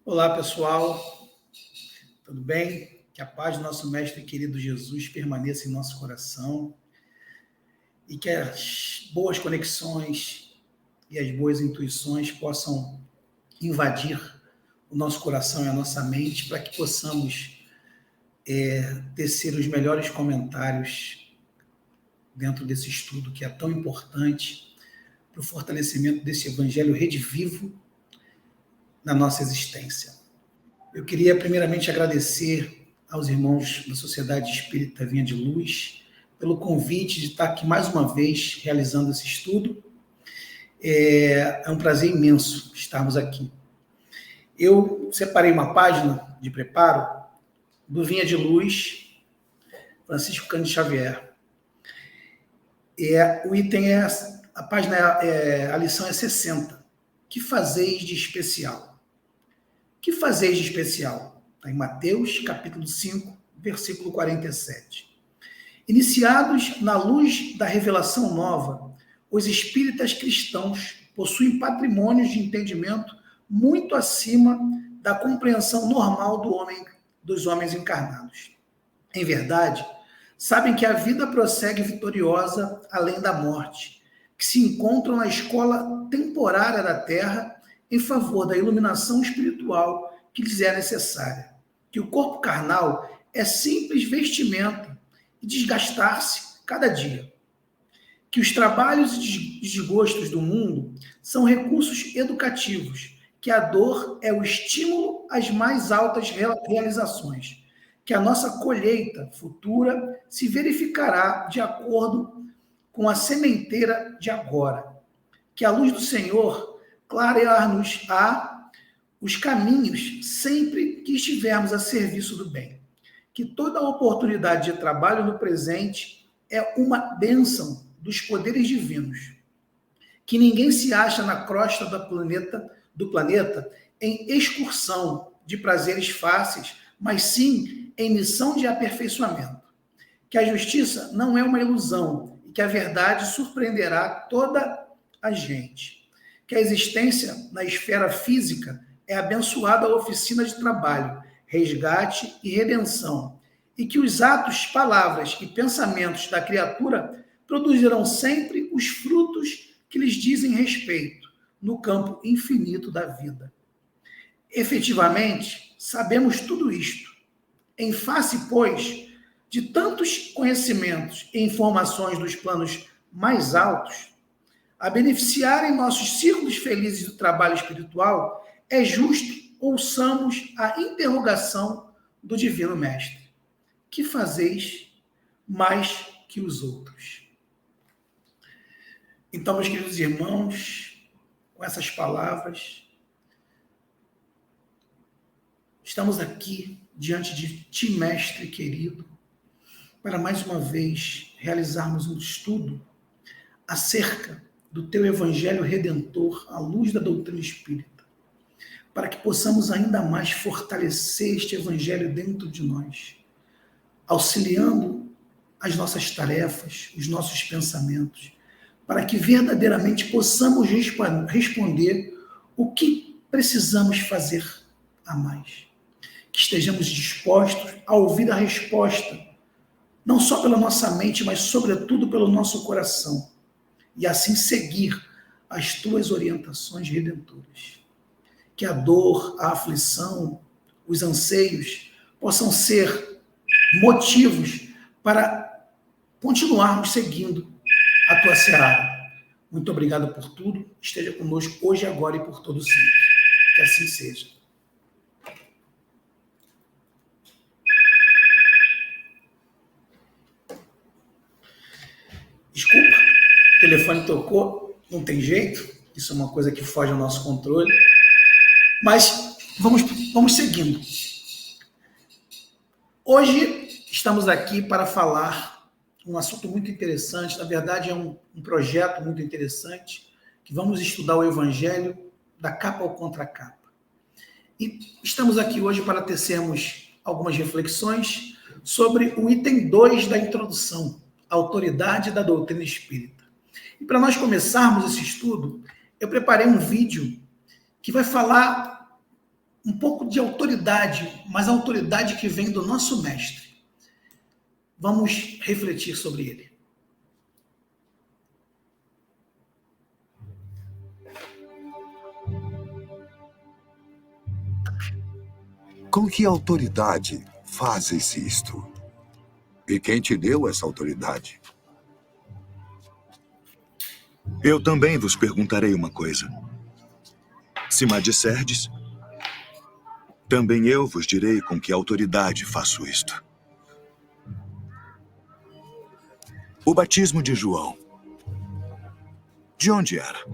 Olá, pessoal. Tudo bem? Que a paz do nosso Mestre querido Jesus permaneça em nosso coração e que as boas conexões e as boas intuições possam invadir o nosso coração e a nossa mente para que possamos tecer os melhores comentários dentro desse estudo que é tão importante para o fortalecimento desse evangelho redivivo na nossa existência. Eu queria primeiramente agradecer aos irmãos da Sociedade Espírita Vinha de Luz pelo convite de estar aqui mais uma vez realizando esse estudo. É um prazer imenso estarmos aqui. Eu separei uma página de preparo do Vinha de Luz, Francisco Cândido Xavier. O item a página a lição é 60. Que fazeis de especial? Que fazeis de especial? Está em Mateus, capítulo 5, versículo 47. Iniciados na luz da revelação nova, os espíritas cristãos possuem patrimônios de entendimento muito acima da compreensão normal dos homens encarnados. Em verdade, sabem que a vida prossegue vitoriosa além da morte, que se encontram na escola temporária da Terra em favor da iluminação espiritual que lhes é necessária, que o corpo carnal é simples vestimenta e desgastar-se cada dia, que os trabalhos e desgostos do mundo são recursos educativos, que a dor é o estímulo às mais altas realizações, que a nossa colheita futura se verificará de acordo com a sementeira de agora, que a luz do Senhor clarear-nos-á os caminhos sempre que estivermos a serviço do bem, que toda oportunidade de trabalho no presente é uma bênção dos poderes divinos, que ninguém se acha na crosta do planeta em excursão de prazeres fáceis, mas sim em missão de aperfeiçoamento, que a justiça não é uma ilusão e que a verdade surpreenderá toda a gente, que a existência na esfera física é abençoada oficina de trabalho, resgate e redenção, e que os atos, palavras e pensamentos da criatura produzirão sempre os frutos que lhes dizem respeito no campo infinito da vida. Efetivamente, sabemos tudo isto. Em face, pois, de tantos conhecimentos e informações dos planos mais altos, a beneficiarem nossos círculos felizes do trabalho espiritual, é justo ouçamos a interrogação do Divino Mestre. Que fazeis mais que os outros? Então, meus queridos irmãos, com essas palavras, estamos aqui diante de Ti, Mestre querido, para mais uma vez realizarmos um estudo acerca do Teu Evangelho Redentor à luz da doutrina espírita, para que possamos ainda mais fortalecer este Evangelho dentro de nós, auxiliando as nossas tarefas, os nossos pensamentos, para que verdadeiramente possamos responder o que precisamos fazer a mais. Que estejamos dispostos a ouvir a resposta, não só pela nossa mente, mas sobretudo pelo nosso coração, e assim seguir as Tuas orientações redentoras. Que a dor, a aflição, os anseios possam ser motivos para continuarmos seguindo a Tua seara. Muito obrigado por tudo. Esteja conosco hoje, agora e por todo sempre. Que assim seja. Desculpa, o telefone tocou, não tem jeito. Isso é uma coisa que foge ao nosso controle. Mas vamos seguindo. Hoje estamos aqui para falar um assunto muito interessante. Na verdade, é um projeto muito interessante, que vamos estudar o Evangelho da capa ao contracapa. E estamos aqui hoje para tecermos algumas reflexões sobre o item 2 da introdução, a autoridade da doutrina espírita. E para nós começarmos esse estudo, eu preparei um vídeo que vai falar um pouco de autoridade, mas a autoridade que vem do nosso mestre. Vamos refletir sobre ele. Com que autoridade fazes isto? E quem te deu essa autoridade? Eu também vos perguntarei uma coisa. Se me disserdes, também eu vos direi com que autoridade faço isto. O batismo de João, de onde era?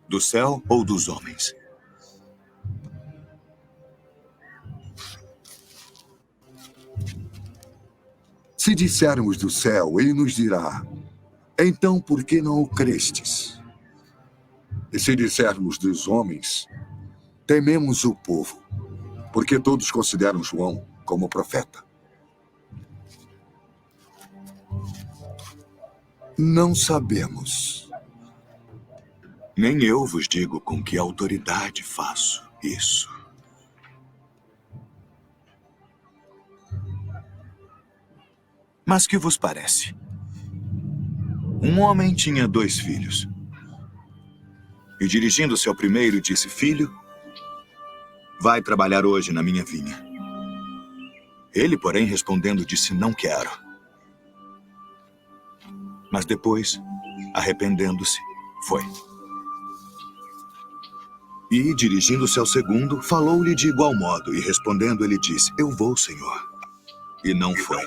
Do céu ou dos homens? Se dissermos do céu, ele nos dirá: então por que não o crestes? E se dissermos dos homens, tememos o povo, porque todos consideram João como profeta. Não sabemos. Nem eu vos digo com que autoridade faço isso. Mas que vos parece? Um homem tinha 2 filhos. E dirigindo-se ao primeiro, disse: Filho, vai trabalhar hoje na minha vinha. Ele, porém, respondendo, disse: Não quero. Mas depois, arrependendo-se, foi. E, dirigindo-se ao segundo, falou-lhe de igual modo, e respondendo, ele disse: Eu vou, Senhor. E não foi.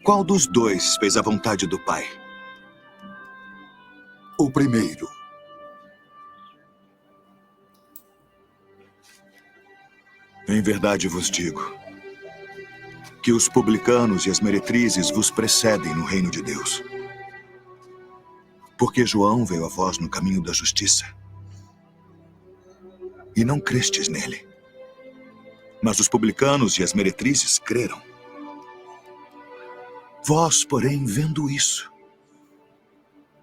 Qual dos 2 fez a vontade do Pai? O primeiro. Em verdade vos digo que os publicanos e as meretrizes vos precedem no reino de Deus. Porque João veio a vós no caminho da justiça, e não crestes nele. Mas os publicanos e as meretrizes creram. Vós, porém, vendo isso,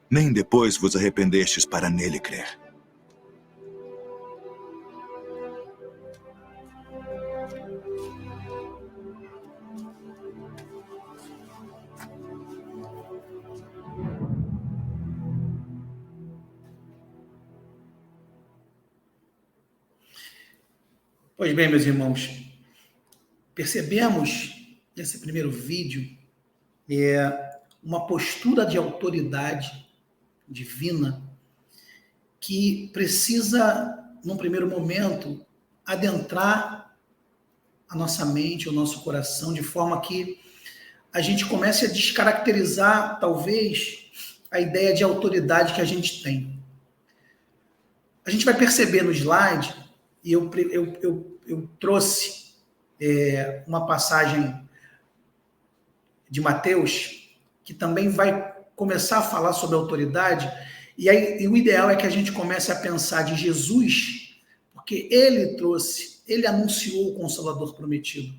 nem depois vos arrependestes para nele crer. Pois bem, meus irmãos, percebemos nesse primeiro vídeo uma postura de autoridade divina que precisa, num primeiro momento, adentrar a nossa mente, o nosso coração, de forma que a gente comece a descaracterizar, talvez, a ideia de autoridade que a gente tem. A gente vai perceber no slide, e eu trouxe uma passagem de Mateus, que também vai começar a falar sobre autoridade, e aí o ideal é que a gente comece a pensar de Jesus, porque ele trouxe, ele anunciou o Consolador prometido,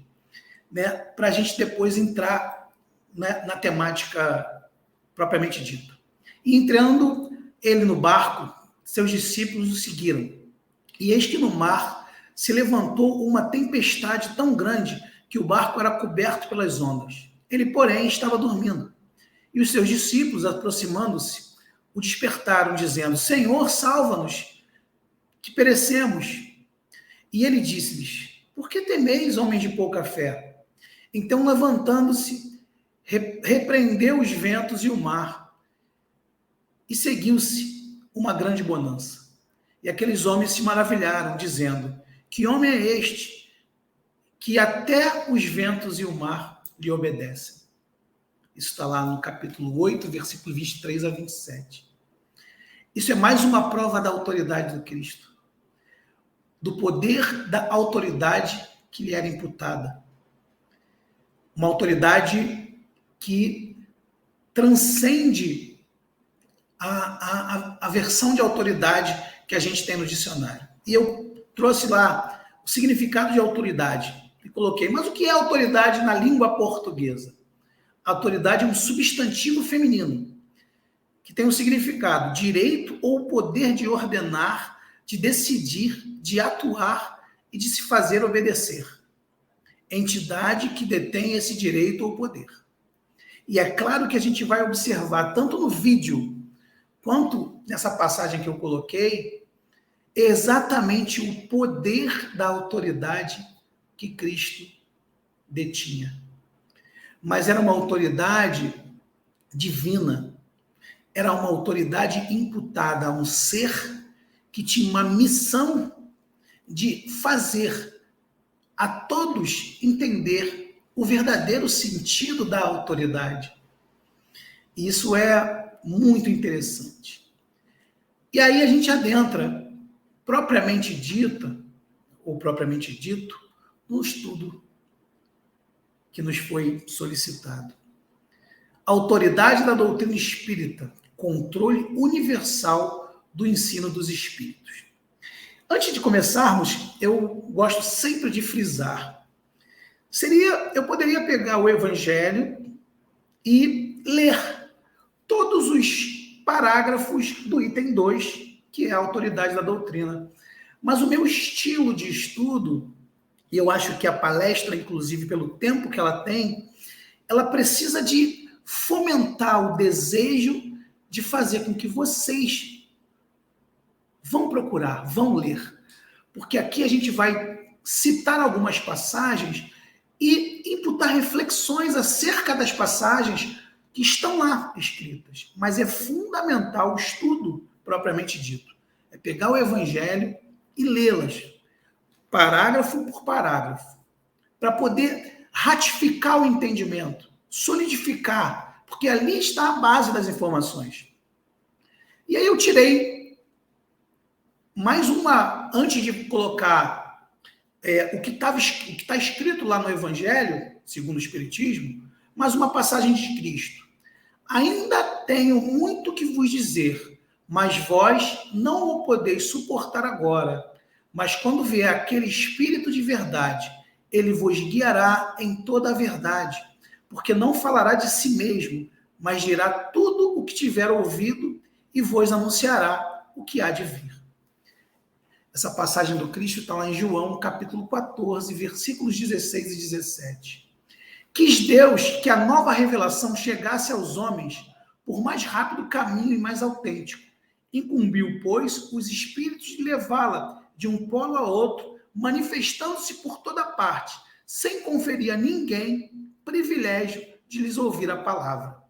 né, para a gente depois entrar, né, na temática propriamente dita. E entrando ele no barco, seus discípulos o seguiram. E eis que no mar se levantou uma tempestade tão grande que o barco era coberto pelas ondas. Ele, porém, estava dormindo. E os seus discípulos, aproximando-se, o despertaram, dizendo: Senhor, salva-nos, que perecemos. E ele disse-lhes: Por que temeis, homens de pouca fé? Então, levantando-se, repreendeu os ventos e o mar, e seguiu-se uma grande bonança. E aqueles homens se maravilharam, dizendo: Que homem é este, que até os ventos e o mar lhe obedecem? Isso está lá no capítulo 8, versículo 23 a 27. Isso é mais uma prova da autoridade do Cristo, do poder da autoridade que lhe era imputada. Uma autoridade que transcende a versão de autoridade que a gente tem no dicionário. E eu trouxe lá o significado de autoridade e coloquei: mas o que é autoridade na língua portuguesa? Autoridade é um substantivo feminino que tem o significado direito ou poder de ordenar, de decidir, de atuar e de se fazer obedecer. Entidade que detém esse direito ou poder. E é claro que a gente vai observar, tanto no vídeo quanto nessa passagem que eu coloquei, exatamente o poder da autoridade que Cristo detinha. Mas era uma autoridade divina, era uma autoridade imputada a um ser que tinha uma missão de fazer a todos entender o verdadeiro sentido da autoridade. Isso é muito interessante. E aí a gente adentra, propriamente dita, ou propriamente dito, no estudo que nos foi solicitado. Autoridade da doutrina espírita, controle universal do ensino dos espíritos. Antes de começarmos, eu gosto sempre de frisar. Eu poderia pegar o Evangelho e ler todos os parágrafos do item 2, que é a autoridade da doutrina. Mas o meu estilo de estudo, e eu acho que a palestra, inclusive pelo tempo que ela tem, ela precisa de fomentar o desejo de fazer com que vocês vão procurar, vão ler. Porque aqui a gente vai citar algumas passagens e imputar reflexões acerca das passagens que estão lá escritas. Mas é fundamental o estudo propriamente dito. É pegar o Evangelho e lê-las, parágrafo por parágrafo, para poder ratificar o entendimento, solidificar, porque ali está a base das informações. E aí eu tirei mais uma, antes de colocar o que está escrito lá no Evangelho, segundo o Espiritismo, mais uma passagem de Cristo. Ainda tenho muito que vos dizer, mas vós não o podeis suportar agora. Mas quando vier aquele Espírito de verdade, ele vos guiará em toda a verdade, porque não falará de si mesmo, mas dirá tudo o que tiver ouvido e vos anunciará o que há de vir. Essa passagem do Cristo está lá em João, capítulo 14, versículos 16 e 17. Quis Deus que a nova revelação chegasse aos homens por mais rápido caminho e mais autêntico. Incumbiu, pois, os espíritos de levá-la de um polo a outro, manifestando-se por toda parte, sem conferir a ninguém privilégio de lhes ouvir a palavra.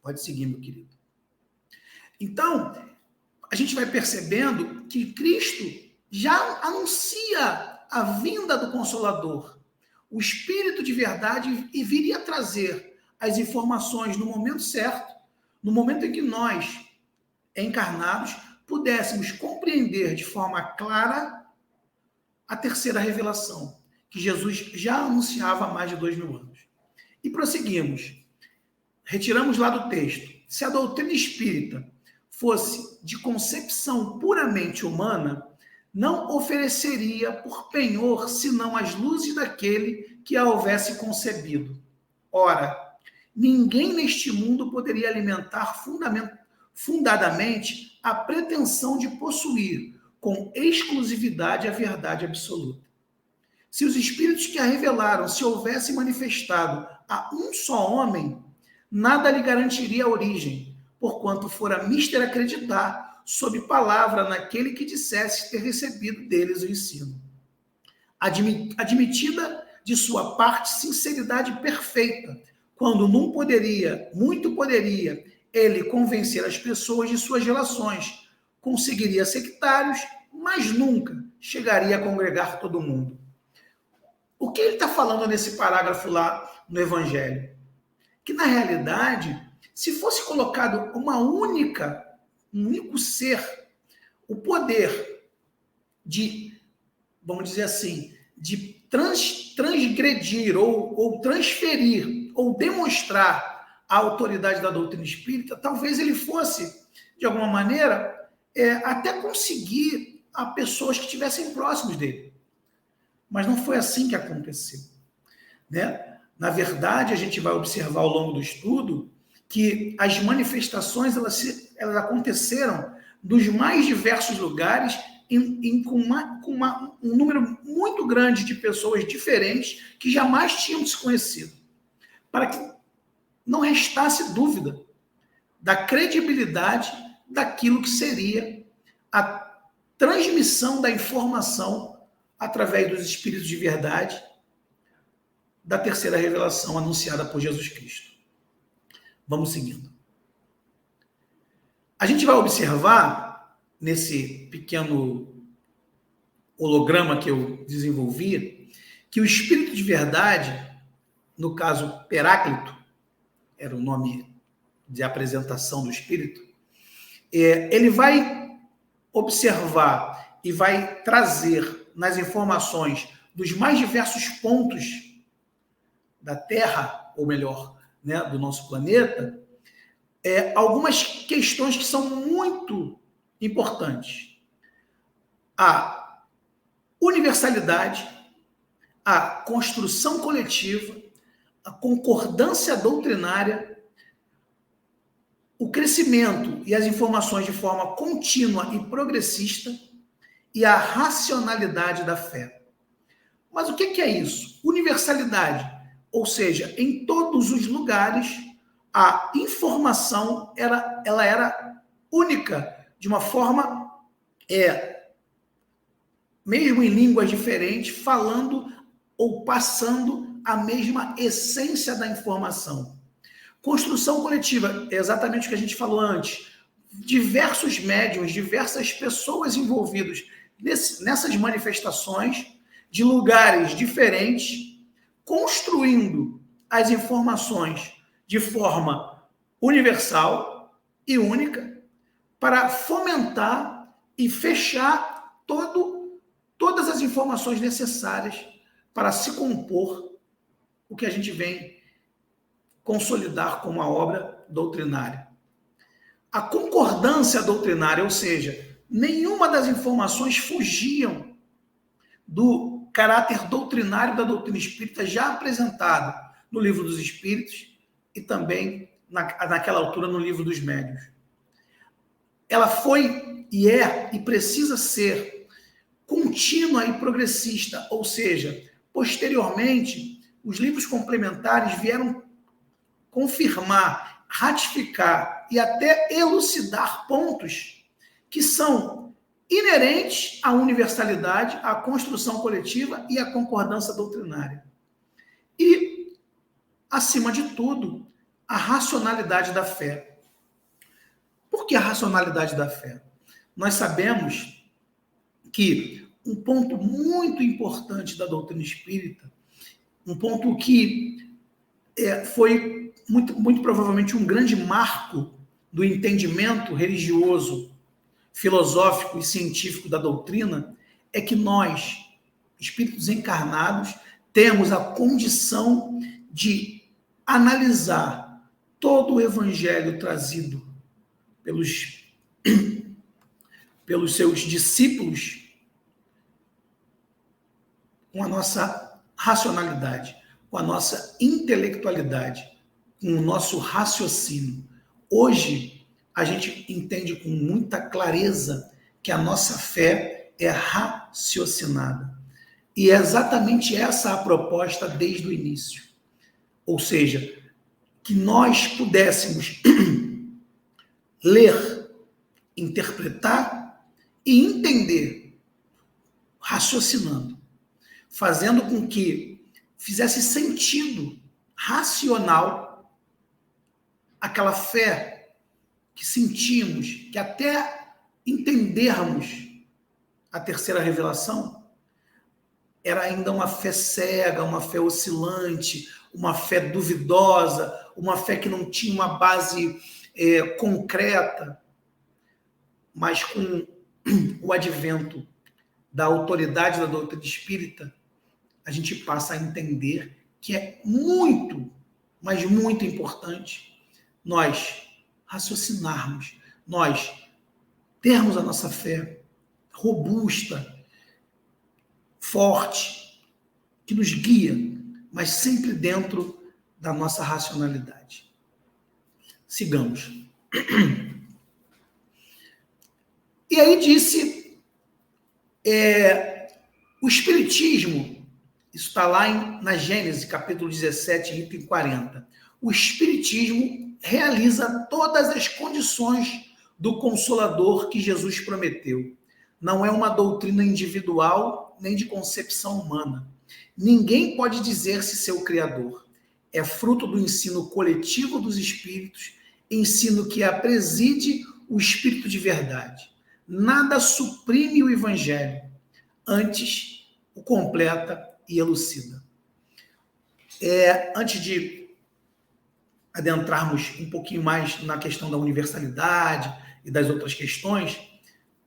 Pode seguir, meu querido. Então, a gente vai percebendo que Cristo já anuncia a vinda do Consolador. O Espírito de verdade viria trazer as informações no momento certo, no momento em que nós, encarnados, pudéssemos compreender de forma clara a terceira revelação, que Jesus já anunciava há mais de 2000 anos. E prosseguimos. Retiramos lá do texto. Se a doutrina espírita fosse de concepção puramente humana, não ofereceria por penhor senão as luzes daquele que a houvesse concebido. Ora, ninguém neste mundo poderia alimentar fundadamente a pretensão de possuir com exclusividade a verdade absoluta. Se os espíritos que a revelaram se houvessem manifestado a um só homem, nada lhe garantiria a origem, porquanto fora mister acreditar sob palavra naquele que dissesse ter recebido deles o ensino. Admitida de sua parte sinceridade perfeita, quando muito poderia ele convencer as pessoas de suas relações, conseguiria sectários, mas nunca chegaria a congregar todo mundo. O que ele está falando nesse parágrafo lá no Evangelho? Que, na realidade, se fosse colocado um único ser, o poder de, vamos dizer assim, de transgredir ou transferir ou demonstrar a autoridade da doutrina espírita, talvez ele fosse, de alguma maneira, até conseguir a pessoas que estivessem próximos dele. Mas não foi assim que aconteceu, né? Na verdade, a gente vai observar ao longo do estudo que as manifestações elas aconteceram dos mais diversos lugares um número muito grande de pessoas diferentes que jamais tinham se conhecido, para que não restasse dúvida da credibilidade daquilo que seria a transmissão da informação através dos Espíritos de verdade da terceira revelação anunciada por Jesus Cristo. Vamos seguindo. A gente vai observar, nesse pequeno holograma que eu desenvolvi, que o Espírito de verdade, no caso Peráclito, era o nome de apresentação do Espírito, ele vai observar e vai trazer nas informações dos mais diversos pontos da Terra, ou melhor, né, do nosso planeta, algumas questões que são muito importantes. A universalidade, a construção coletiva, a concordância doutrinária, o crescimento e as informações de forma contínua e progressista e a racionalidade da fé. Mas o que é isso? Universalidade, ou seja, em todos os lugares a informação ela era única, de uma forma, mesmo em línguas diferentes, falando ou passando a mesma essência da informação. Construção coletiva, é exatamente o que a gente falou antes. Diversos médiuns, diversas pessoas envolvidas nessas manifestações, de lugares diferentes, construindo as informações de forma universal e única, para fomentar e fechar todas as informações necessárias para se compor o que a gente vem consolidar como a obra doutrinária. A concordância doutrinária, ou seja, nenhuma das informações fugiam do caráter doutrinário da doutrina espírita já apresentada no Livro dos Espíritos e também, naquela altura, no Livro dos Médiuns. Ela foi e é e precisa ser contínua e progressista, ou seja, posteriormente, os livros complementares vieram confirmar, ratificar e até elucidar pontos que são inerentes à universalidade, à construção coletiva e à concordância doutrinária. E, acima de tudo, a racionalidade da fé. Por que a racionalidade da fé? Nós sabemos que um ponto muito importante da doutrina espírita, um ponto que foi muito provavelmente um grande marco do entendimento religioso, filosófico e científico da doutrina, é que nós, espíritos encarnados, temos a condição de analisar todo o evangelho trazido pelos seus discípulos com a nossa racionalidade, com a nossa intelectualidade, com o nosso raciocínio. Hoje, a gente entende com muita clareza que a nossa fé é raciocinada. E é exatamente essa a proposta desde o início. Ou seja, que nós pudéssemos ler, interpretar e entender, raciocinando, fazendo com que fizesse sentido racional aquela fé que sentimos, que até entendermos a terceira revelação, era ainda uma fé cega, uma fé oscilante, uma fé duvidosa, uma fé que não tinha uma base concreta, mas com o advento da autoridade da doutrina espírita, a gente passa a entender que é muito, mas muito importante nós raciocinarmos, nós termos a nossa fé robusta, forte, que nos guia, mas sempre dentro da nossa racionalidade. Sigamos. E aí disse O Espiritismo, isso está lá na Gênesis, capítulo 17, item 40. O Espiritismo realiza todas as condições do Consolador que Jesus prometeu. Não é uma doutrina individual nem de concepção humana. Ninguém pode dizer-se seu criador. É fruto do ensino coletivo dos espíritos, ensino que a preside o espírito de verdade. Nada suprime o evangelho, antes o completa e elucida. Antes de adentrarmos um pouquinho mais na questão da universalidade e das outras questões,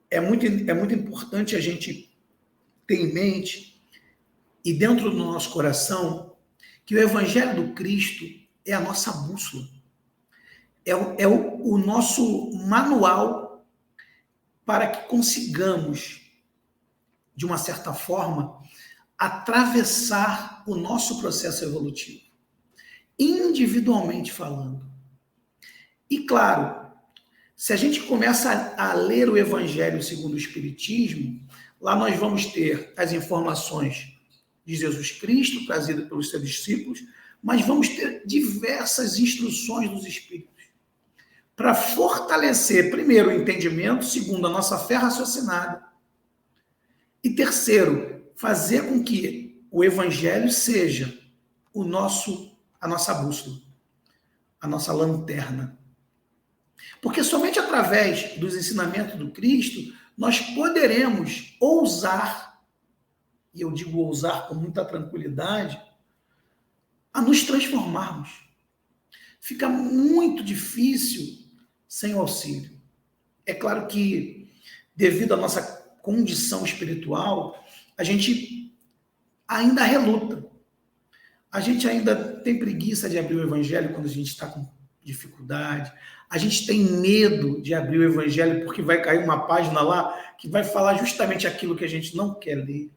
é muito importante a gente ter em mente e dentro do nosso coração que o Evangelho do Cristo é a nossa bússola, é o nosso manual para que consigamos, de uma certa forma, atravessar o nosso processo evolutivo, individualmente falando. E, claro, se a gente começa a ler o Evangelho segundo o Espiritismo, lá nós vamos ter as informações de Jesus Cristo, trazidas pelos seus discípulos, mas vamos ter diversas instruções dos Espíritos para fortalecer, primeiro, o entendimento, segundo, a nossa fé raciocinada, e terceiro, fazer com que o Evangelho seja a nossa bússola, a nossa lanterna. Porque somente através dos ensinamentos do Cristo nós poderemos ousar, e eu digo ousar com muita tranquilidade, a nos transformarmos. Fica muito difícil sem o auxílio. É claro que, devido à nossa condição espiritual, a gente ainda reluta. A gente ainda tem preguiça de abrir o Evangelho quando a gente está com dificuldade. A gente tem medo de abrir o Evangelho porque vai cair uma página lá que vai falar justamente aquilo que a gente não quer ler.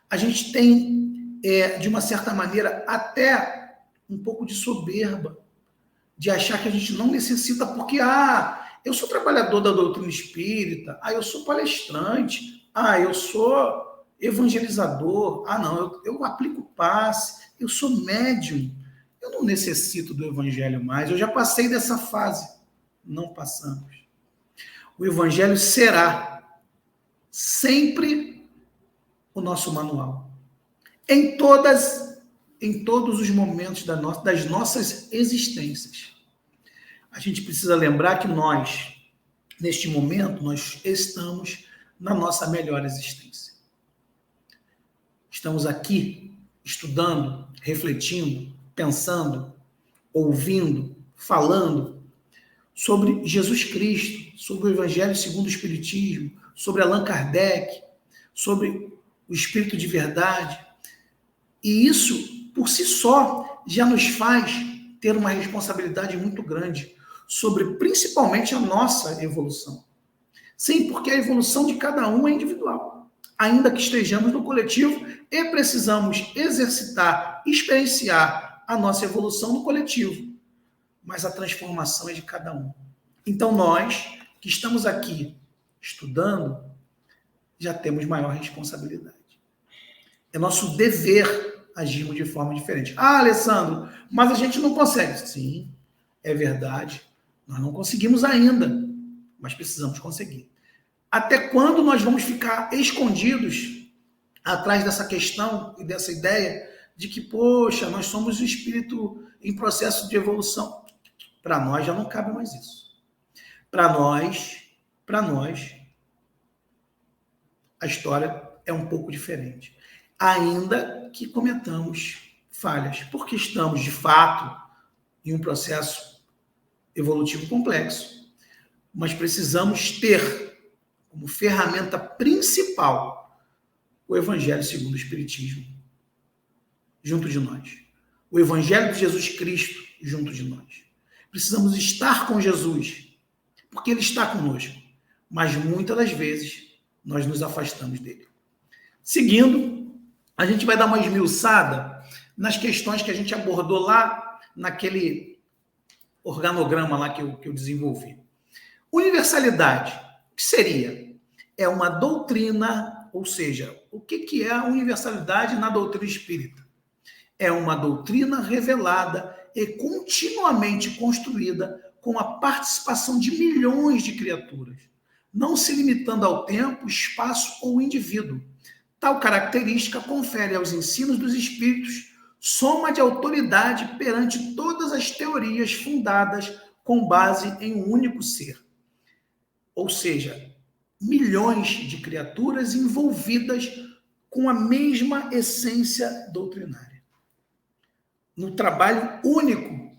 A gente tem, de uma certa maneira, até um pouco de soberba, de achar que a gente não necessita porque, eu sou trabalhador da doutrina espírita, eu sou palestrante, eu sou evangelizador, não, eu aplico passe, eu sou médium, eu não necessito do Evangelho mais, eu já passei dessa fase. Não passamos. O Evangelho será sempre o nosso manual. Em todos os momentos das nossas existências. A gente precisa lembrar que nós, neste momento, nós estamos na nossa melhor existência. Estamos aqui estudando, refletindo, pensando, ouvindo, falando sobre Jesus Cristo, sobre o Evangelho segundo o Espiritismo, sobre Allan Kardec, sobre o Espírito de Verdade. E isso, por si só, já nos faz ter uma responsabilidade muito grande sobre, principalmente, a nossa evolução. Sim, porque a evolução de cada um é individual. Ainda que estejamos no coletivo e precisamos exercitar, experienciar a nossa evolução no coletivo. Mas a transformação é de cada um. Então, nós, que estamos aqui estudando, já temos maior responsabilidade. É nosso dever agirmos de forma diferente. Alessandro, mas a gente não consegue. Sim, é verdade. Nós não conseguimos ainda, mas precisamos conseguir. Até quando nós vamos ficar escondidos atrás dessa questão e dessa ideia de que, poxa, nós somos o espírito em processo de evolução? Para nós já não cabe mais isso. Para nós, a história é um pouco diferente. Ainda que cometamos falhas, porque estamos, de fato, em um processo evolutivo complexo. Mas precisamos ter como ferramenta principal o Evangelho segundo o Espiritismo junto de nós. O Evangelho de Jesus Cristo junto de nós. Precisamos estar com Jesus, porque Ele está conosco. Mas muitas das vezes nós nos afastamos dele. Seguindo, a gente vai dar uma esmiuçada nas questões que a gente abordou lá naquele organograma lá que eu desenvolvi. Universalidade, o que seria? é uma doutrina, ou seja, o que é a universalidade na doutrina espírita? É uma doutrina revelada e continuamente construída com a participação de milhões de criaturas, não se limitando ao tempo, espaço ou indivíduo. Tal característica confere aos ensinos dos espíritos soma de autoridade perante todas as teorias fundadas com base em um único ser. Ou seja, milhões de criaturas envolvidas com a mesma essência doutrinária. No trabalho único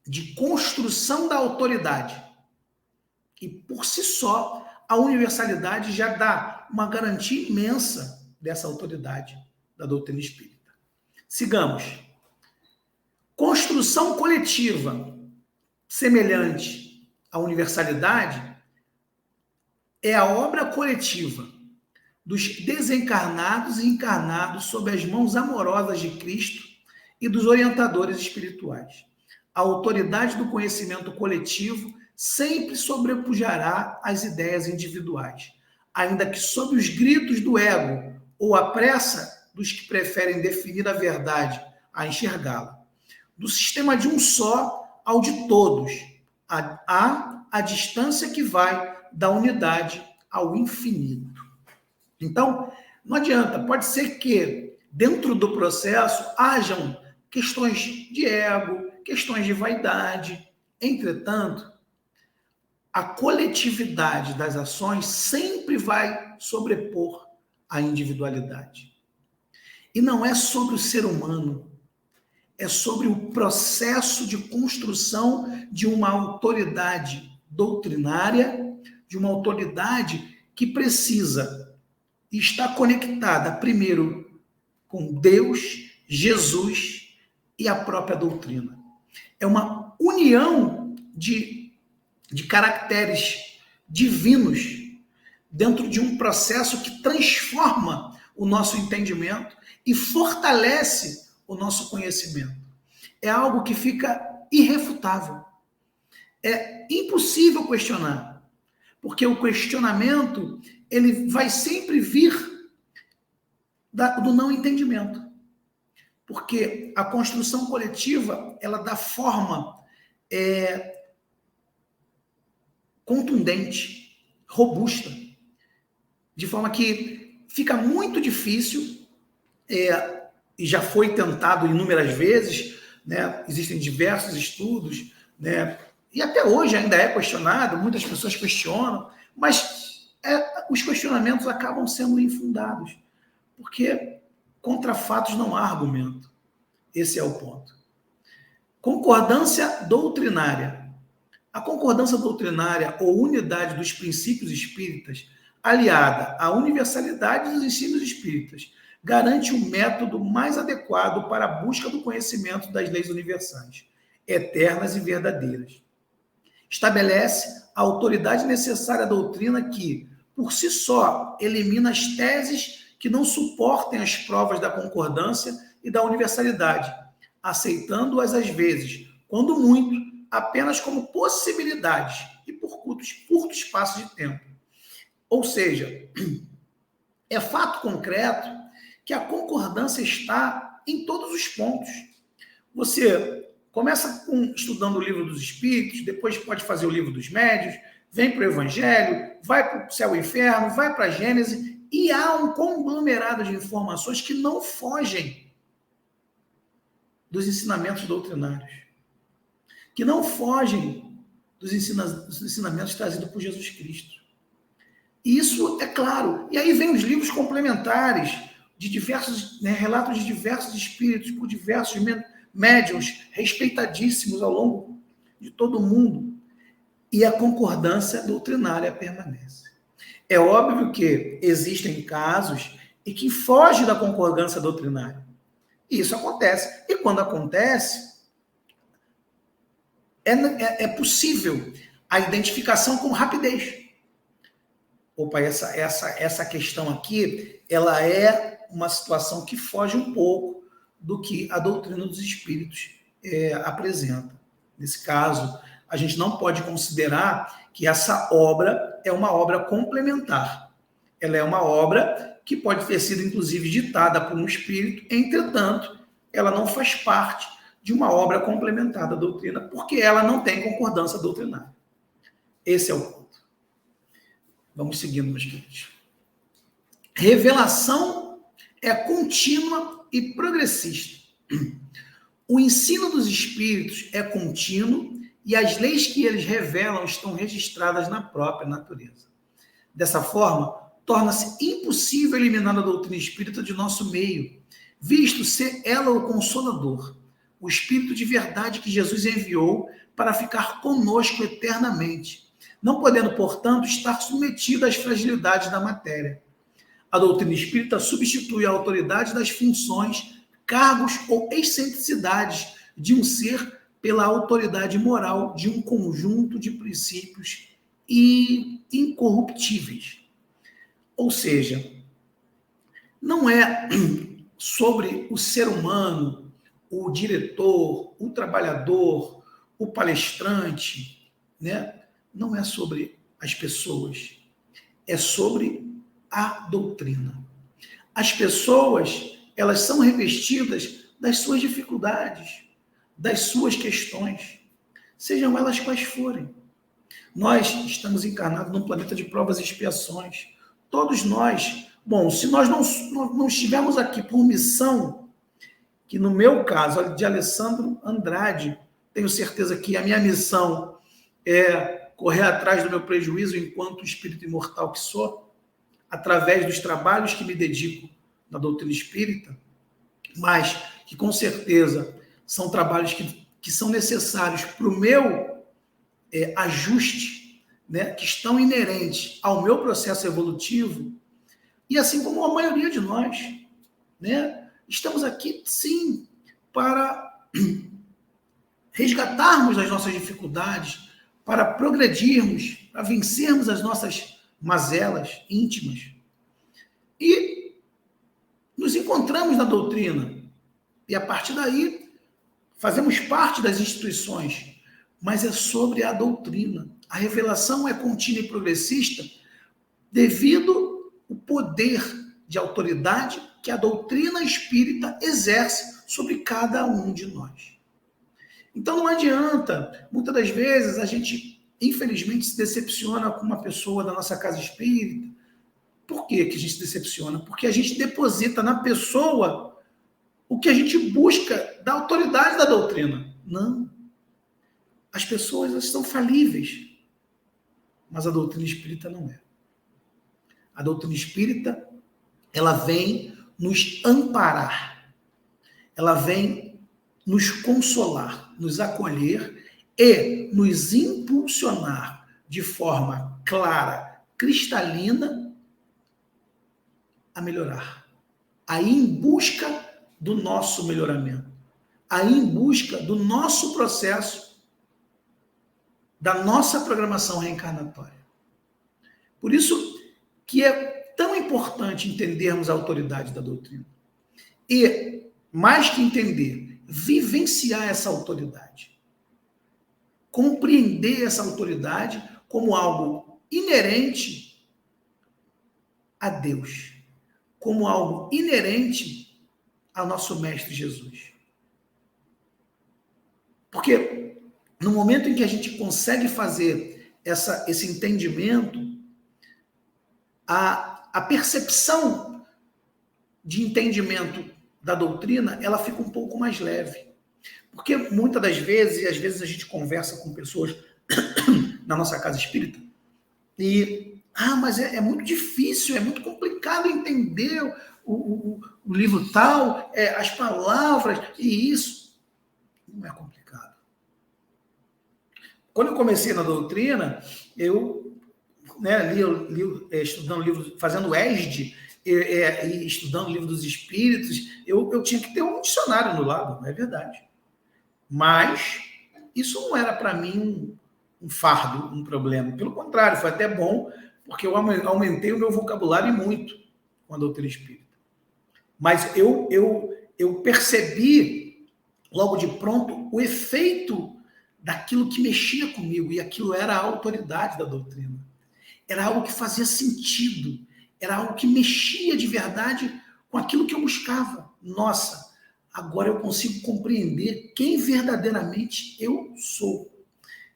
de construção da autoridade. E, por si só, a universalidade já dá uma garantia imensa dessa autoridade da doutrina espírita. Sigamos. Construção coletiva semelhante à universalidade é a obra coletiva dos desencarnados e encarnados sob as mãos amorosas de Cristo e dos orientadores espirituais. A autoridade do conhecimento coletivo sempre sobrepujará as ideias individuais, ainda que sob os gritos do ego ou a pressa dos que preferem definir a verdade a enxergá-la. Do sistema de um só ao de todos, a distância que vai da unidade ao infinito. Então, não adianta, pode ser que dentro do processo hajam questões de ego, questões de vaidade. Entretanto, a coletividade das ações sempre vai sobrepor a individualidade. E não é sobre o ser humano, é sobre o processo de construção de uma autoridade doutrinária, de uma autoridade que precisa estar conectada primeiro com Deus, Jesus e a própria doutrina. É uma união de caracteres divinos dentro de um processo que transforma o nosso entendimento e fortalece o nosso conhecimento. É algo que fica irrefutável. É impossível questionar, porque o questionamento ele vai sempre vir do não entendimento. Porque a construção coletiva ela dá forma contundente, robusta, de forma que fica muito difícil, e já foi tentado inúmeras vezes, né? Existem diversos estudos, né? E até hoje ainda é questionado, muitas pessoas questionam, mas os questionamentos acabam sendo infundados, porque contra fatos não há argumento. Esse é o ponto. Concordância doutrinária. A concordância doutrinária ou unidade dos princípios espíritas, aliada à universalidade dos ensinos espíritas, garante um método mais adequado para a busca do conhecimento das leis universais, eternas e verdadeiras. Estabelece a autoridade necessária à doutrina que, por si só, elimina as teses que não suportem as provas da concordância e da universalidade, aceitando-as às vezes, quando muito, apenas como possibilidades e por curto espaço de tempo. Ou seja, é fato concreto que a concordância está em todos os pontos. Você começa estudando o livro dos Espíritos, depois pode fazer o livro dos Médiuns, vem para o Evangelho, vai para o Céu e Inferno, vai para a Gênese, e há um conglomerado de informações que não fogem dos ensinamentos doutrinários, que não fogem dos ensinamentos trazidos por Jesus Cristo. Isso é claro. E aí vem os livros complementares de diversos, relatos de diversos espíritos por diversos médiuns respeitadíssimos ao longo de todo o mundo. E a concordância doutrinária permanece. É óbvio que existem casos em que foge da concordância doutrinária. E isso acontece. E quando acontece, é possível a identificação com rapidez. Opa, essa questão aqui, ela é uma situação que foge um pouco do que a doutrina dos espíritos apresenta. Nesse caso, a gente não pode considerar que essa obra é uma obra complementar. Ela é uma obra que pode ter sido, inclusive, ditada por um espírito, entretanto, ela não faz parte de uma obra complementar da doutrina, porque ela não tem concordância doutrinária. Esse é o ponto. Vamos seguindo, meus queridos. Revelação é contínua e progressista. O ensino dos espíritos é contínuo e as leis que eles revelam estão registradas na própria natureza. Dessa forma, torna-se impossível eliminar a doutrina espírita de nosso meio, visto ser ela o Consolador, o Espírito de verdade que Jesus enviou para ficar conosco eternamente, não podendo, portanto, estar submetido às fragilidades da matéria. A doutrina espírita substitui a autoridade das funções, cargos ou excentricidades de um ser pela autoridade moral de um conjunto de princípios incorruptíveis. Ou seja, não é sobre o ser humano, o diretor, o trabalhador, o palestrante, né? Não é sobre as pessoas, é sobre a doutrina. As pessoas, elas são revestidas das suas dificuldades, das suas questões, sejam elas quais forem. Nós estamos encarnados num planeta de provas e expiações. Todos nós, bom, se nós não estivermos aqui por missão, que no meu caso, de Alessandro Andrade, tenho certeza que a minha missão é correr atrás do meu prejuízo enquanto espírito imortal que sou, através dos trabalhos que me dedico na doutrina espírita, mas que com certeza são trabalhos que são necessários para o meu ajuste, né, que estão inerentes ao meu processo evolutivo, e assim como a maioria de nós, né, estamos aqui, sim, para resgatarmos as nossas dificuldades, para progredirmos, para vencermos as nossas mazelas íntimas. E nos encontramos na doutrina. E a partir daí, fazemos parte das instituições. Mas é sobre a doutrina. A revelação é contínua e progressista devido ao poder de autoridade que a doutrina espírita exerce sobre cada um de nós. Então não adianta, muitas das vezes a gente, infelizmente, se decepciona com uma pessoa da nossa casa espírita. Por que a gente se decepciona? Porque a gente deposita na pessoa o que a gente busca da autoridade da doutrina. Não. As pessoas, elas são falíveis, mas a doutrina espírita não é. A doutrina espírita, ela vem nos amparar, ela vem nos consolar, nos acolher e nos impulsionar de forma clara, cristalina, a melhorar, a ir em busca do nosso melhoramento, a ir em busca do nosso processo, da nossa programação reencarnatória. Por isso que é tão importante entendermos a autoridade da doutrina. E, mais que entender, vivenciar essa autoridade. Compreender essa autoridade como algo inerente a Deus, como algo inerente ao nosso Mestre Jesus. Porque no momento em que a gente consegue fazer esse entendimento, a percepção de entendimento da doutrina, ela fica um pouco mais leve. Porque muitas das vezes, e às vezes a gente conversa com pessoas na nossa casa espírita, e, mas é muito difícil, é muito complicado entender o livro tal, as palavras, e isso não é complicado. Quando eu comecei na doutrina, eu li estudando livro, fazendo ESD, e estudando o livro dos espíritos, eu tinha que ter um dicionário no lado, não é verdade. Mas isso não era para mim um fardo, um problema. Pelo contrário, foi até bom, porque eu aumentei o meu vocabulário muito com a doutrina espírita. Mas eu percebi logo de pronto o efeito daquilo que mexia comigo, e aquilo era a autoridade da doutrina. Era algo que fazia sentido. Era algo que mexia de verdade com aquilo que eu buscava. Nossa, agora eu consigo compreender quem verdadeiramente eu sou.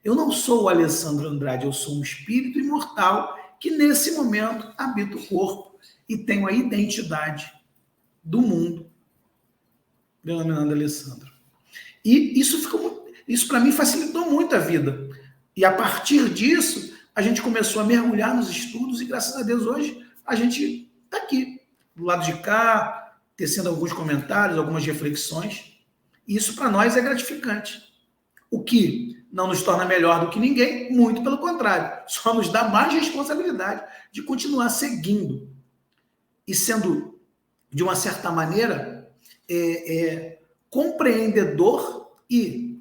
Eu não sou o Alessandro Andrade, eu sou um espírito imortal que nesse momento habita o corpo e tenho a identidade do mundo denominado Alessandro. E isso para mim facilitou muito a vida. E a partir disso, a gente começou a mergulhar nos estudos e graças a Deus hoje a gente está aqui, do lado de cá, tecendo alguns comentários, algumas reflexões. E isso para nós é gratificante. O que não nos torna melhor do que ninguém, muito pelo contrário, só nos dá mais responsabilidade de continuar seguindo e sendo, de uma certa maneira, compreendedor e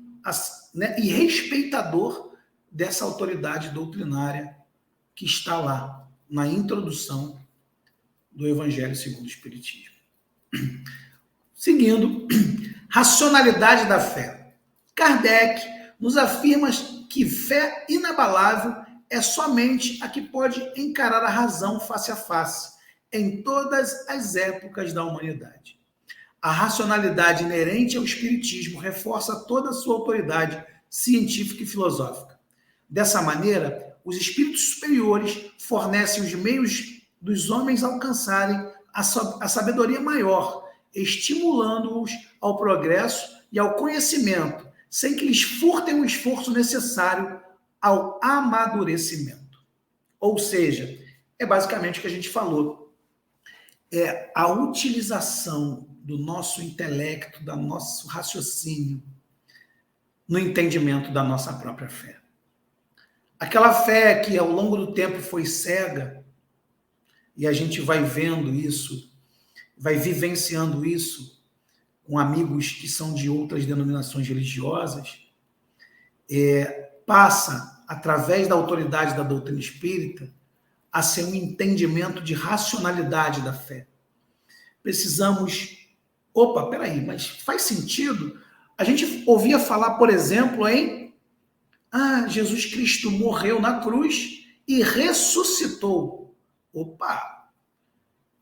respeitador dessa autoridade doutrinária que está lá na introdução do Evangelho segundo o Espiritismo. Seguindo, racionalidade da fé. Kardec nos afirma que fé inabalável é somente a que pode encarar a razão face a face em todas as épocas da humanidade. A racionalidade inerente ao Espiritismo reforça toda a sua autoridade científica e filosófica. Dessa maneira, os espíritos superiores fornecem os meios dos homens alcançarem a sabedoria maior, estimulando-os ao progresso e ao conhecimento, sem que lhes furtem o esforço necessário ao amadurecimento. Ou seja, é basicamente o que a gente falou. É a utilização do nosso intelecto, do nosso raciocínio, no entendimento da nossa própria fé. Aquela fé que ao longo do tempo foi cega, e a gente vai vendo isso, vai vivenciando isso com amigos que são de outras denominações religiosas, passa, através da autoridade da doutrina espírita, a ser um entendimento de racionalidade da fé. Precisamos... Opa, peraí, mas faz sentido? A gente ouvia falar, por exemplo, em Jesus Cristo morreu na cruz e ressuscitou. Opa,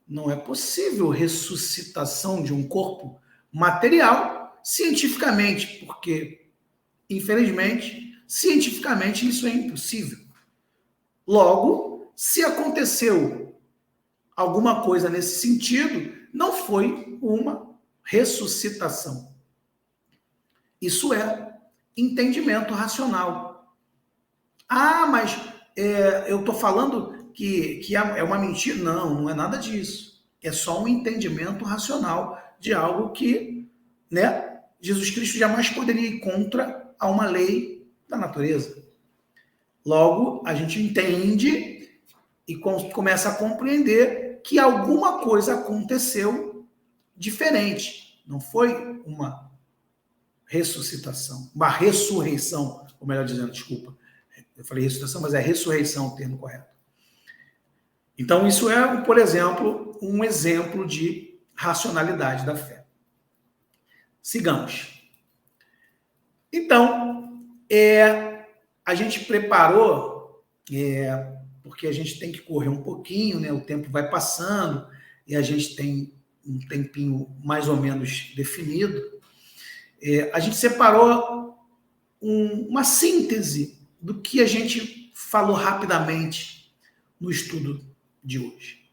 não é possível ressuscitação de um corpo material cientificamente, porque, infelizmente, cientificamente isso é impossível. Logo, se aconteceu alguma coisa nesse sentido, não foi uma ressuscitação. Isso é entendimento racional. Mas eu estou falando que é uma mentira. Não, não é nada disso. É só um entendimento racional de algo que, Jesus Cristo jamais poderia ir contra a uma lei da natureza. Logo, a gente entende e começa a compreender que alguma coisa aconteceu diferente. Não foi uma ressuscitação, uma ressurreição, ou melhor dizendo, desculpa. Eu falei ressuscitação, mas é ressurreição o termo correto. Então, isso é, por exemplo, um exemplo de racionalidade da fé. Sigamos. Então, a gente preparou, porque a gente tem que correr um pouquinho, o tempo vai passando, e a gente tem um tempinho mais ou menos definido. A gente separou uma síntese do que a gente falou rapidamente no estudo de hoje.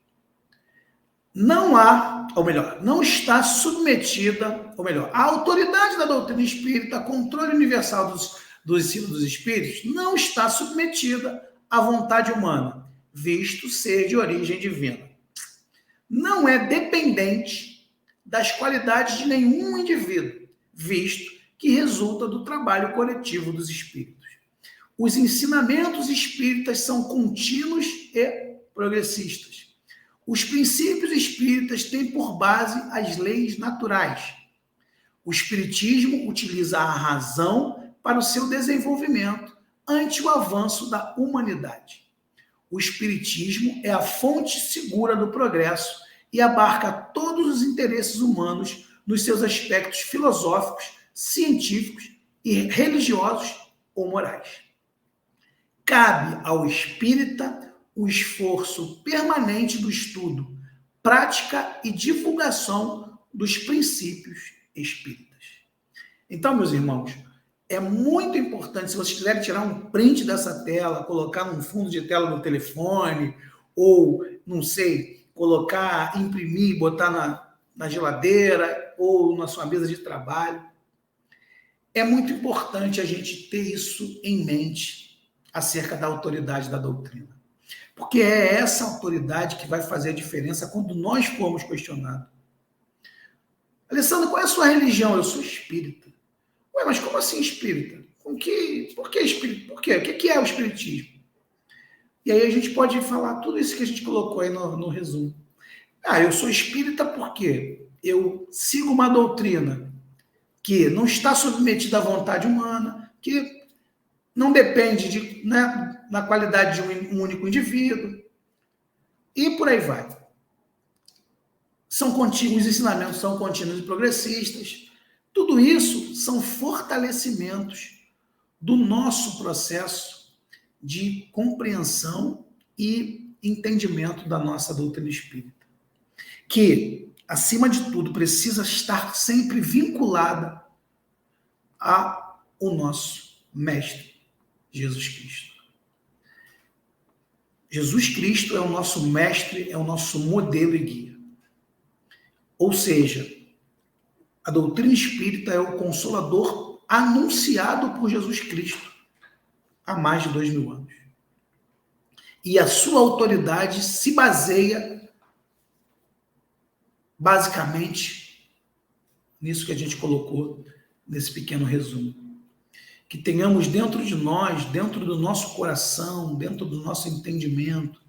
Não está submetida, a autoridade da doutrina espírita, controle universal dos ensinos dos espíritos, não está submetida à vontade humana, visto ser de origem divina. Não é dependente das qualidades de nenhum indivíduo, visto que resulta do trabalho coletivo dos espíritos. Os ensinamentos espíritas são contínuos e progressistas. Os princípios espíritas têm por base as leis naturais. O espiritismo utiliza a razão para o seu desenvolvimento ante o avanço da humanidade. O espiritismo é a fonte segura do progresso e abarca todos os interesses humanos nos seus aspectos filosóficos, científicos e religiosos ou morais. Cabe ao espírita o esforço permanente do estudo, prática e divulgação dos princípios espíritas. Então, meus irmãos, é muito importante, se vocês quiserem tirar um print dessa tela, colocar num fundo de tela do telefone, ou, não sei, colocar, imprimir, botar na geladeira ou na sua mesa de trabalho. É muito importante a gente ter isso em mente acerca da autoridade da doutrina. Porque é essa autoridade que vai fazer a diferença quando nós formos questionados. Alessandro, qual é a sua religião? Eu sou espírita. Ué, mas como assim espírita? Por que espírita? Por quê? O que é o espiritismo? E aí a gente pode falar tudo isso que a gente colocou aí no resumo. Eu sou espírita porque eu sigo uma doutrina que não está submetida à vontade humana, que não depende na qualidade de um único indivíduo, e por aí vai. Os ensinamentos são contínuos e progressistas. Tudo isso são fortalecimentos do nosso processo de compreensão e entendimento da nossa doutrina espírita, que, acima de tudo, precisa estar sempre vinculada ao nosso Mestre, Jesus Cristo. Jesus Cristo é o nosso mestre, é o nosso modelo e guia. Ou seja, a doutrina espírita é o consolador anunciado por Jesus Cristo há mais de 2000 anos. E a sua autoridade se baseia basicamente nisso que a gente colocou nesse pequeno resumo. Que tenhamos dentro de nós, dentro do nosso coração, dentro do nosso entendimento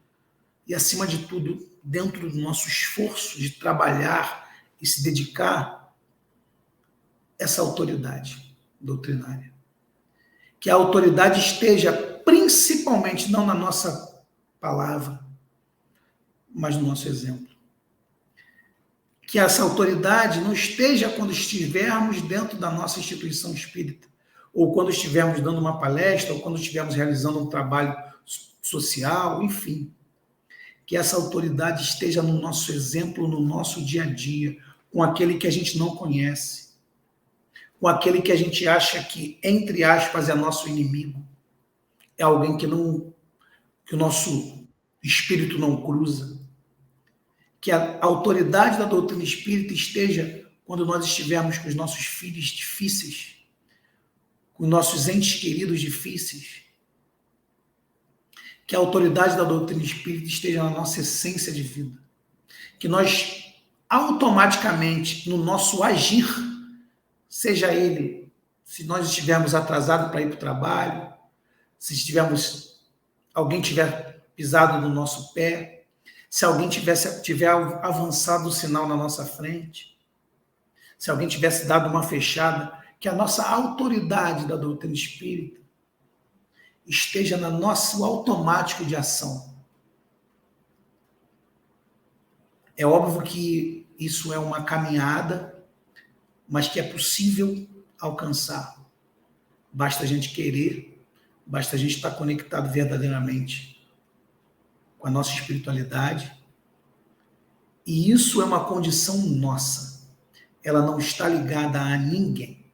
e, acima de tudo, dentro do nosso esforço de trabalhar e se dedicar, essa autoridade doutrinária. Que a autoridade esteja principalmente não na nossa palavra, mas no nosso exemplo. Que essa autoridade não esteja quando estivermos dentro da nossa instituição espírita, ou quando estivermos dando uma palestra, ou quando estivermos realizando um trabalho social, enfim. Que essa autoridade esteja no nosso exemplo, no nosso dia a dia, com aquele que a gente não conhece, com aquele que a gente acha que, entre aspas, é nosso inimigo, é alguém que o nosso espírito não cruza. Que a autoridade da doutrina espírita esteja quando nós estivermos com os nossos filhos difíceis, com os nossos entes queridos difíceis. Que a autoridade da doutrina espírita esteja na nossa essência de vida. Que nós, automaticamente, no nosso agir, seja ele, se nós estivermos atrasados para ir para o trabalho, se alguém tiver pisado no nosso pé, se alguém tiver avançado o sinal na nossa frente, se alguém tivesse dado uma fechada, que a nossa autoridade da doutrina espírita esteja no nosso automático de ação. É óbvio que isso é uma caminhada, mas que é possível alcançar. Basta a gente querer, basta a gente estar conectado verdadeiramente com a nossa espiritualidade. E isso é uma condição nossa. Ela não está ligada a ninguém.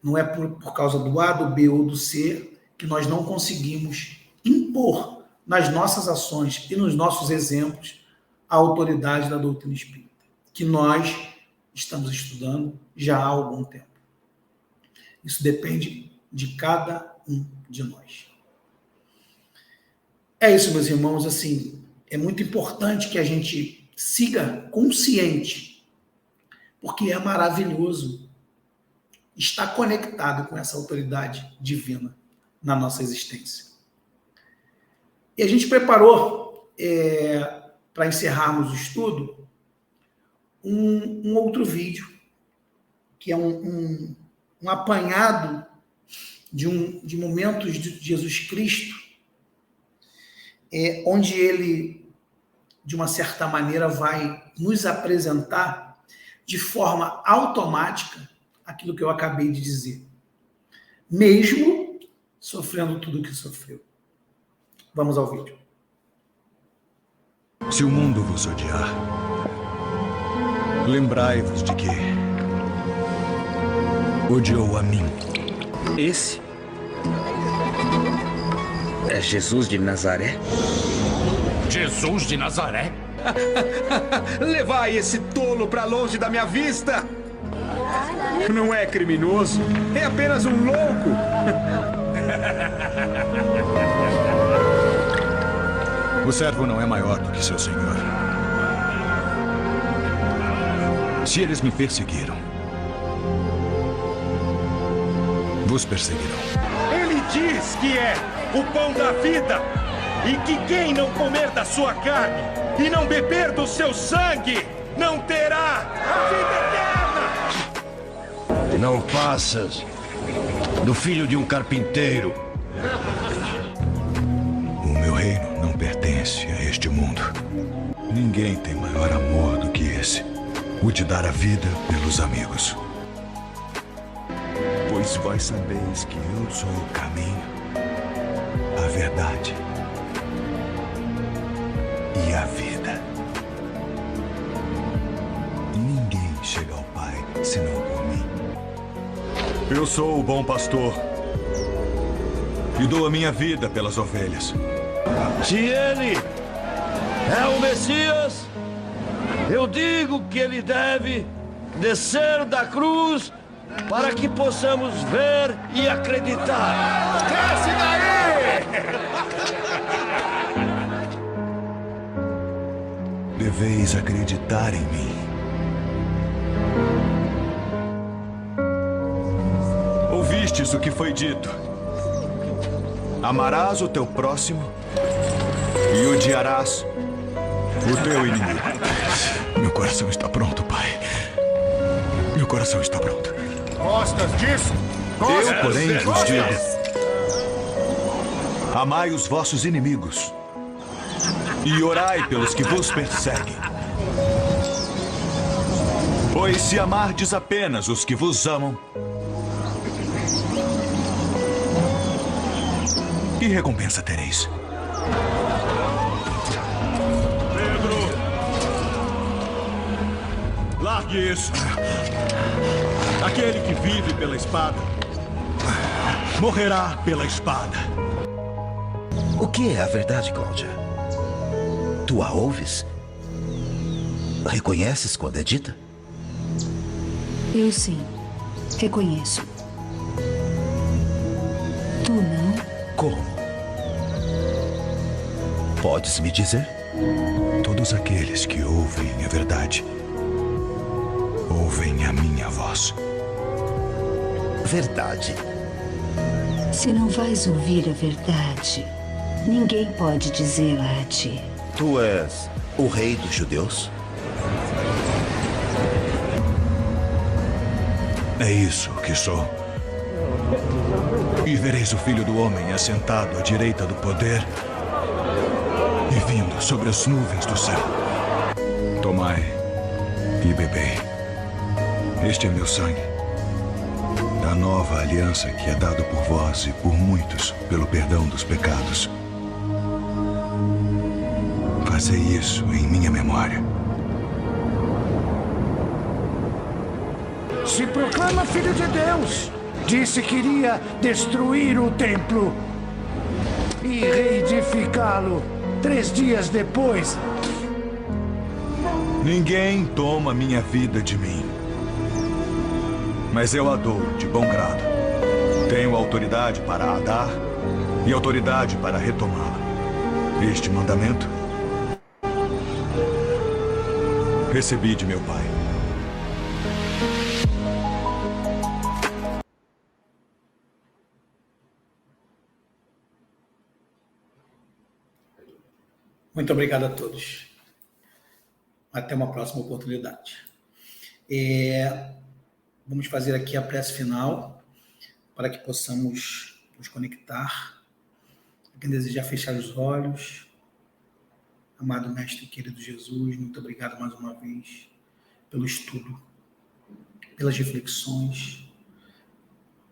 Não é por causa do A, do B ou do C que nós não conseguimos impor nas nossas ações e nos nossos exemplos a autoridade da doutrina espírita, que nós estamos estudando já há algum tempo. Isso depende de cada um de nós. É isso, meus irmãos, assim, é muito importante que a gente siga consciente, porque é maravilhoso estar conectado com essa autoridade divina na nossa existência. E a gente preparou, para encerrarmos o estudo, um outro vídeo, que é um apanhado de momentos de Jesus Cristo, onde ele, de uma certa maneira, vai nos apresentar de forma automática aquilo que eu acabei de dizer, mesmo sofrendo tudo o que sofreu. Vamos ao vídeo. Se o mundo vos odiar, lembrai-vos de que odiou a mim. Esse é Jesus de Nazaré? Jesus de Nazaré? Levai esse tolo pra longe da minha vista! Não é criminoso, é apenas um louco! O servo não é maior do que seu senhor. Se eles me perseguiram, vos perseguirão. Ele diz que é o pão da vida e que quem não comer da sua carne e não beber do seu sangue não terá a vida eterna! Não passas do filho de um carpinteiro. O meu reino não pertence a este mundo. Ninguém tem maior amor do que esse, o de dar a vida pelos amigos. Pois vós sabeis que eu sou o caminho, a verdade e a vida. Ninguém chega ao Pai senão por mim. Eu sou o bom pastor e dou a minha vida pelas ovelhas. Se ele é o Messias, eu digo que ele deve descer da cruz para que possamos ver e acreditar. Desce daí! Deveis acreditar em mim. Ouvistes o que foi dito. Amarás o teu próximo e odiarás o teu inimigo. Meu coração está pronto, Pai. Meu coração está pronto. Gostas disso? Eu, porém, vos digo: amai os vossos inimigos e orai pelos que vos perseguem. Pois se amardes apenas os que vos amam, que recompensa tereis? Pedro! Largue isso! Aquele que vive pela espada morrerá pela espada. O que é a verdade, Cláudia? Tu a ouves? Reconheces quando é dita? Eu sim, reconheço. Tu não? Como? Podes me dizer? Todos aqueles que ouvem a verdade ouvem a minha voz. Verdade. Se não vais ouvir a verdade, ninguém pode dizê-la a ti. Tu és o rei dos judeus? É isso que sou. E vereis o Filho do Homem assentado à direita do poder e vindo sobre as nuvens do céu. Tomai e bebei. Este é meu sangue, da nova aliança que é dado por vós e por muitos pelo perdão dos pecados. Fazei isso em minha memória. Se proclama filho de Deus. Disse que iria destruir o templo e reedificá-lo 3 dias depois. Ninguém toma minha vida de mim, mas eu a dou de bom grado. Tenho autoridade para a dar e autoridade para retomá-la. Este mandamento recebi de meu Pai. Muito obrigado a todos. Até uma próxima oportunidade. Vamos fazer aqui a prece final para que possamos nos conectar. Quem desejar fechar os olhos. Amado Mestre querido Jesus, muito obrigado mais uma vez pelo estudo, pelas reflexões,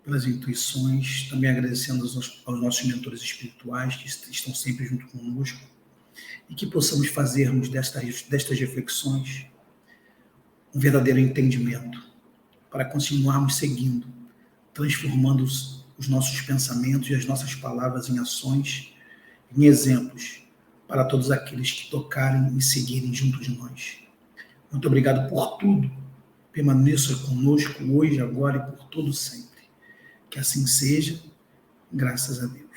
pelas intuições. Também agradecendo aos nossos mentores espirituais que estão sempre junto conosco. e que possamos fazermos destas reflexões um verdadeiro entendimento para continuarmos seguindo, transformando os nossos pensamentos e as nossas palavras em ações, em exemplos para todos aqueles que tocarem e seguirem junto de nós. Muito obrigado por tudo. Permaneça conosco hoje, agora e por todo sempre. Que assim seja, graças a Deus.